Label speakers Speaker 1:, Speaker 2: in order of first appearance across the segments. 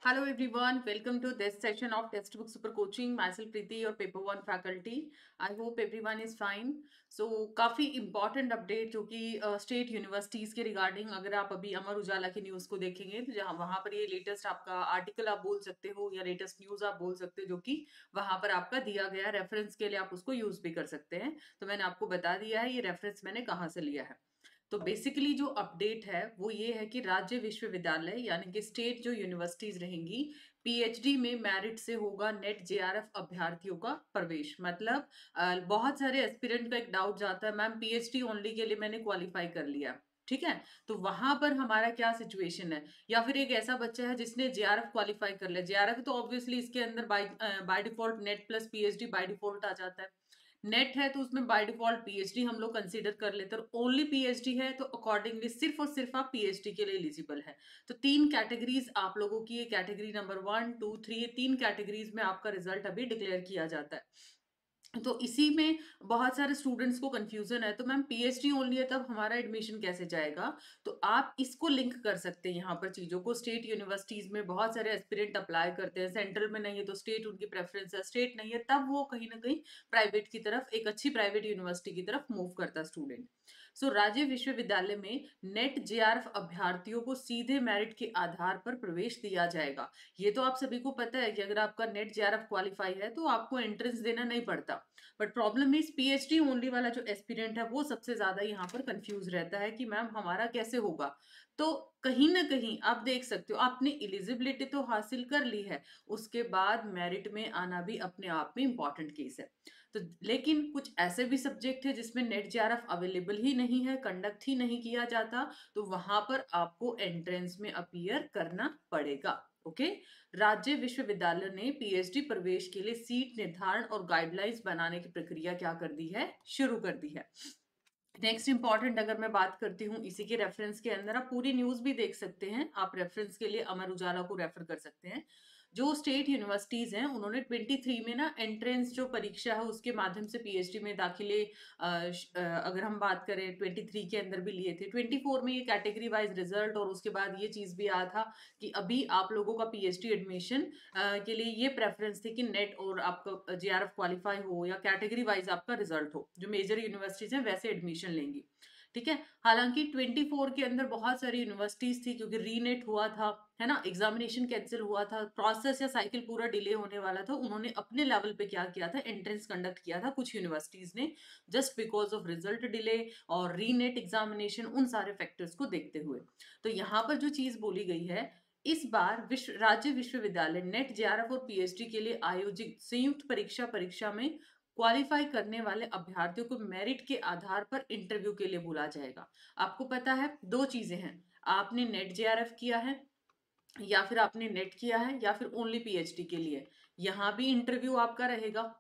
Speaker 1: Hello everyone, welcome to this session of Textbook Super Coaching. Myself Preeti, your paper one faculty. I hope everyone is fine. So काफ़ी important update जो कि state universities के regarding अगर आप अभी अमर उजाला की news को देखेंगे तो जहाँ वहाँ पर ये लेटेस्ट आपका आर्टिकल आप बोल सकते हो या लेटेस्ट न्यूज़ आप बोल सकते हो जो कि वहाँ पर आपका दिया गया रेफरेंस के लिए आप उसको यूज़ भी कर सकते हैं। तो मैंने आपको बता दिया है ये रेफरेंस मैंने कहाँ से लिया है। तो बेसिकली जो अपडेट है वो ये है कि राज्य विश्वविद्यालय यानी कि स्टेट जो यूनिवर्सिटीज रहेंगी पीएचडी में मेरिट से होगा नेट जेआरएफ अभ्यर्थियों का प्रवेश। मतलब बहुत सारे एस्पिरेंट का एक डाउट जाता है मैम पीएचडी ओनली के लिए मैंने क्वालिफाई कर लिया, ठीक है, तो वहां पर हमारा क्या सिचुएशन है। या फिर एक ऐसा बच्चा है जिसने जेआरएफ क्वालिफाई कर लिया, जेआरएफ तो ऑब्वियसली इसके अंदर by default NET plus PhD by default आ जाता है। नेट है तो उसमें बाय डिफॉल्ट पीएचडी हम लोग कंसीडर कर लेते हैं, ओनली पीएचडी है तो अकॉर्डिंगली सिर्फ और सिर्फ आप पीएचडी के लिए एलिजिबल है। तो तीन कैटेगरीज आप लोगों की, ये कैटेगरी नंबर 1, 2, 3, ये तीन कैटेगरीज में आपका रिजल्ट अभी डिक्लेयर किया जाता है। तो इसी में बहुत सारे स्टूडेंट्स को कंफ्यूजन है तो मैम पीएचडी ओनली है तब हमारा एडमिशन कैसे जाएगा। तो आप इसको लिंक कर सकते हैं यहाँ पर चीजों को। स्टेट यूनिवर्सिटीज में बहुत सारे एस्पिरेंट अप्लाई करते हैं, सेंट्रल में नहीं है तो स्टेट उनकी प्रेफरेंस है, स्टेट नहीं है तब वो कहीं ना कहीं प्राइवेट की तरफ, एक अच्छी प्राइवेट यूनिवर्सिटी की तरफ मूव करता स्टूडेंट। सो राज्य विश्वविद्यालय में नेट जेआरएफ अभ्यर्थियों को सीधे मेरिट के आधार पर प्रवेश दिया जाएगा। ये तो आप सभी को पता है कि अगर आपका नेट जेआरएफ क्वालिफाई है तो आपको एंट्रेंस देना नहीं पड़ता। But problem is PhD only वाला जो एस्पिरेंट है वो सबसे ज्यादा यहाँ पर कंफ्यूज रहता है कि मैम हमारा कैसे होगा। तो कहीं ना कहीं आप देख सकते हो आपने एलिजिबिलिटी तो हासिल कर ली है, उसके बाद मेरिट में आना भी अपने आप में इंपॉर्टेंट केस है। तो लेकिन कुछ ऐसे भी सब्जेक्ट है जिसमें नेट जेआरएफ अवेलेबल ही नहीं है, कंडक्ट ही नहीं किया जाता, तो वहां पर आपको एंट्रेंस में अपीयर करना पड़ेगा। ओके। राज्य विश्वविद्यालय ने पीएचडी प्रवेश के लिए सीट निर्धारण और गाइडलाइंस बनाने की प्रक्रिया क्या कर दी है, शुरू कर दी है। नेक्स्ट इंपॉर्टेंट अगर मैं बात करती हूँ इसी के रेफरेंस के अंदर, आप पूरी न्यूज भी देख सकते हैं, आप रेफरेंस के लिए अमर उजाला को रेफर कर सकते हैं। जो स्टेट यूनिवर्सिटीज हैं उन्होंने 23 में ना एंट्रेंस जो परीक्षा है उसके माध्यम से पीएचडी में दाखिले अगर हम बात करें 23 के अंदर भी लिए थे। 24 में ये कैटेगरी वाइज रिजल्ट और उसके बाद ये चीज भी आया था कि अभी आप लोगों का पीएचडी एडमिशन के लिए ये प्रेफरेंस थी कि नेट और आपका जेआरएफ क्वालिफाई हो या कैटेगरी वाइज आपका रिजल्ट हो, जो मेजर यूनिवर्सिटीज हैं वैसे एडमिशन लेंगी, ठीक है। हालांकि 24 के अंदर बहुत सारी यूनिवर्सिटीज थी क्योंकि रीनेट हुआ था, है ना, एग्जामिनेशन कैंसिल हुआ था, प्रोसेस या साइकिल पूरा डिले होने वाला था, उन्होंने अपने लेवल पे क्या किया था, एंट्रेंस कंडक्ट किया था कुछ यूनिवर्सिटीज ने, just because of result delay और रीनेट एग्जामिनेशन, उन सारे फैक्टर्स को देखते हुए। तो यहाँ पर जो चीज बोली गई है, इस बार राज्य विश्वविद्यालय नेट जेआरएफ और पीएचडी के लिए आयोजित संयुक्त परीक्षा में क्वालिफाई करने वाले अभ्यर्थियों को मेरिट के आधार पर इंटरव्यू के लिए बुला जाएगा। आपको पता है दो चीजें हैं, आपने नेट जेआरएफ किया है या फिर आपने नेट किया है या फिर ओनली पीएचडी के लिए, यहां भी इंटरव्यू आपका रहेगा।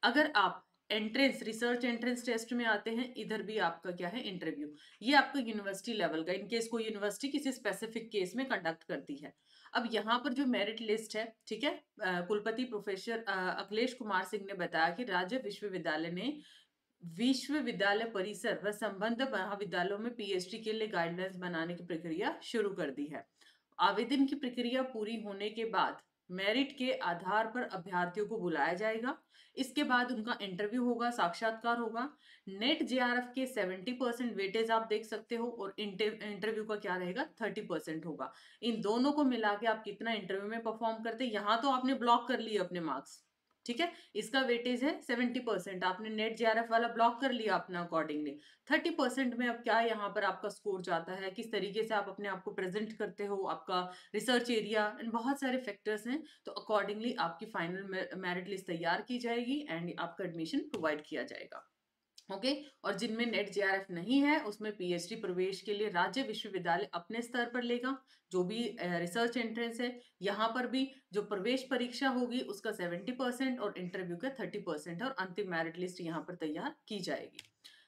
Speaker 1: अगर आप एंट्रेंस रिसर्च एंट्रेंस टेस्ट में आते हैं, इधर भी आपका क्या है, इंटरव्यू। ये आपका यूनिवर्सिटी लेवल का, इनकेस कोई यूनिवर्सिटी किसी स्पेसिफिक केस में कंडक्ट करती है। अब यहाँ पर जो मेरिट लिस्ट है, ठीक है, कुलपति प्रोफेसर अखिलेश कुमार सिंह ने बताया कि राज्य विश्वविद्यालय ने विश्वविद्यालय परिसर व संबद्ध महाविद्यालयों में पीएचडी के लिए गाइडलाइंस बनाने की प्रक्रिया शुरू कर दी है। आवेदन की प्रक्रिया पूरी होने के बाद मेरिट के आधार पर अभ्यर्थियों को बुलाया जाएगा। इसके बाद उनका इंटरव्यू होगा, साक्षात्कार होगा। नेट जेआरएफ के 70% वेटेज आप देख सकते हो और इंटरव्यू का क्या रहेगा, 30% होगा। इन दोनों को मिला के आप कितना इंटरव्यू में परफॉर्म करते हैं, यहाँ तो आपने ब्लॉक कर लिए अपने मार्क्स, ठीक है, इसका वेटेज है 70%, आपने नेट जेआरएफ वाला ब्लॉक कर लिया अपना अकॉर्डिंगली। 30% में अब क्या यहाँ पर आपका स्कोर जाता है, किस तरीके से आप अपने आप को प्रेजेंट करते हो, आपका रिसर्च एरिया एंड बहुत सारे फैक्टर्स हैं। तो अकॉर्डिंगली आपकी फाइनल मेरिट लिस्ट तैयार की जाएगी एंड आपका एडमिशन प्रोवाइड किया जाएगा। ओके। और जिनमें नेट जेआरएफ नहीं है उसमें पीएचडी प्रवेश के लिए राज्य विश्वविद्यालय अपने स्तर पर लेगा जो भी रिसर्च एंट्रेंस है। यहाँ पर भी जो प्रवेश परीक्षा होगी उसका 70% और इंटरव्यू का 30% और अंतिम मेरिट लिस्ट यहाँ पर तैयार की जाएगी।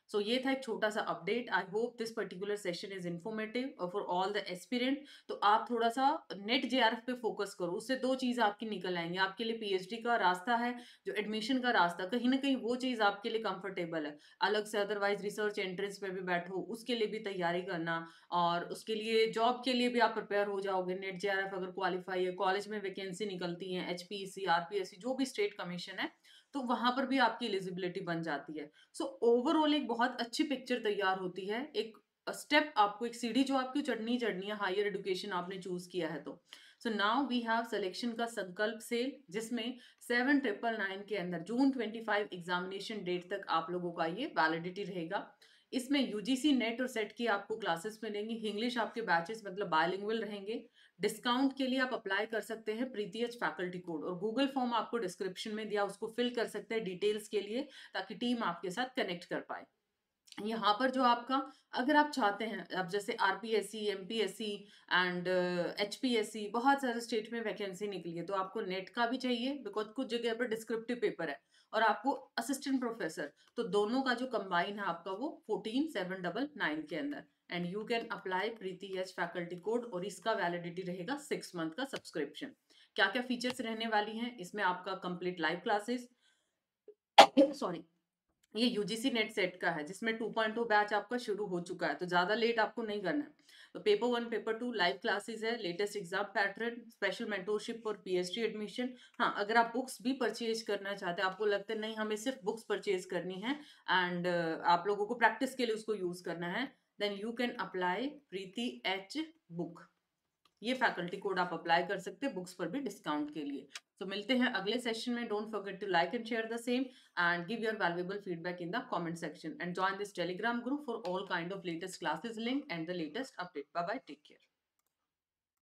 Speaker 1: सो ये था एक छोटा सा update. I hope this particular session is informative for all the aspirant. तो आप थोड़ा सा नेट जेआरएफ पे फोकस करो, उससे दो चीज आपकी निकल आएंगे। आपके लिए पीएचडी का रास्ता है, जो एडमिशन का रास्ता, कहीं ना कहीं वो चीज आपके लिए कंफर्टेबल है। अलग से अदरवाइज रिसर्च एंट्रेंस पे भी बैठो, उसके लिए भी तैयारी करना, और उसके लिए जॉब के लिए भी आप प्रिपेयर हो जाओगे। नेट जेआरएफ अगर क्वालिफाई है, कॉलेज में वैकेंसी निकलती है, एचपीएससी आरपीएससी जो भी स्टेट कमीशन है, तो वहां पर भी आपकी एलिजिबिलिटी बन जाती है। सो ओवरऑल एक बहुत अच्छी पिक्चर तैयार होती है। एक स्टेप आपको, एक सीढ़ी जो आपकी चढ़नी चढ़नी है, हायर एजुकेशन आपने चूज किया है तो। So now we have selection का संकल्प सेल, जिसमें 7999 के अंदर जून 25 एग्जामिनेशन डेट तक आप लोगों का ये वैलिडिटी रहेगा। इसमें यूजीसी नेट और सेट की आपको क्लासेस मिलेंगी। इंग्लिश आपके बैचेस मतलब बायलिंगुअल रहेंगे। डिस्काउंट के लिए आप अप्लाई कर सकते हैं प्रीति एच फैकल्टी कोड, और गूगल फॉर्म आपको डिस्क्रिप्शन में दिया, उसको फिल कर सकते हैं डिटेल्स के लिए, ताकि टीम आपके साथ कनेक्ट कर पाए। यहाँ पर जो आपका, अगर आप चाहते हैं, अब जैसे आरपीएससी, एमपीएससी एंड एचपीएससी, बहुत सारे स्टेट में वैकेंसी निकली है, तो आपको नेट का भी चाहिए, बिकॉज कुछ जगह पर डिस्क्रिप्टिव पेपर है, और आपको असिस्टेंट प्रोफेसर, तो दोनों का जो कंबाइन है आपका वो 14799 के अंदर। And you can apply Preeti H faculty code, और इसका वैलिडिटी रहेगा 6 मंथ का सब्सक्रिप्शन। क्या क्या फीचर्स रहने वाली हैं इसमें? आपका कंप्लीट लाइव क्लासेस, सॉरी, ये यूजीसी नेट सेट का है, जिसमें 2.0 बैच आपका शुरू हो चुका है, तो ज्यादा लेट आपको नहीं करना है। तो पेपर 1 पेपर 2 लाइव क्लासेस है, latest exam pattern, special mentorship और पीएचडी एडमिशन। हाँ, अगर आप बुक्स भी परचेज करना चाहते हैं, आपको लगता है नहीं हमें सिर्फ बुक्स परचेज करनी है एंड आप लोगों को प्रैक्टिस के लिए उसको यूज करना है, then you can apply Preeti H book. ये फैकल्टी कोड आप अप्लाई कर सकते हैं बुक्स पर भी डिस्काउंट के लिए। तो मिलते हैं अगले सेशन में। Don't forget to like and share the same, and give your valuable feedback in the comment section, and join this telegram group for all kind of latest classes link and the latest update. Bye bye, take care.